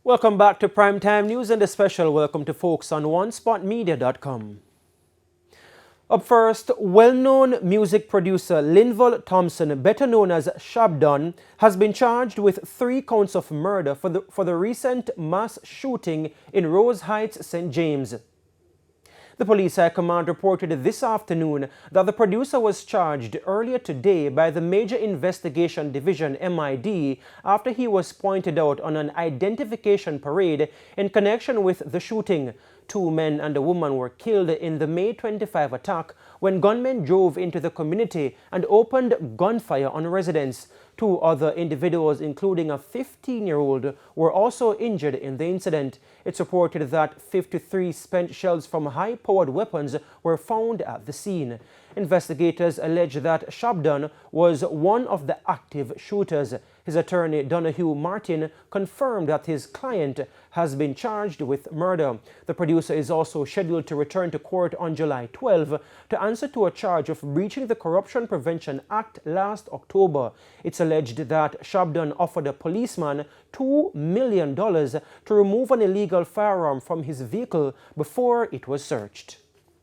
Welcome back to Primetime News and a special welcome to folks on OneSpotMedia.com. Up first, well-known music producer Linval Thompson, better known as Shab, has been charged with 3 counts of murder for the recent mass shooting in Rose Heights, St. James. The police high command reported this afternoon that the producer was charged earlier today by the Major Investigation Division (MID) after he was pointed out on an identification parade in connection with the shooting. 2 men and a woman were killed in the May 25 attack when gunmen drove into the community and opened gunfire on residents. 2 other individuals, including a 15-year-old, were also injured in the incident. It's reported that 53 spent shells from high-powered weapons were found at the scene. Investigators allege that Shabdan was one of the active shooters. His attorney, Donahue Martin, confirmed that his client has been charged with murder. The producer is also scheduled to return to court on July 12 to answer to a charge of breaching the Corruption Prevention Act last October. It's alleged that Shabdan offered a policeman $2 million to remove an illegal firearm from his vehicle before it was searched.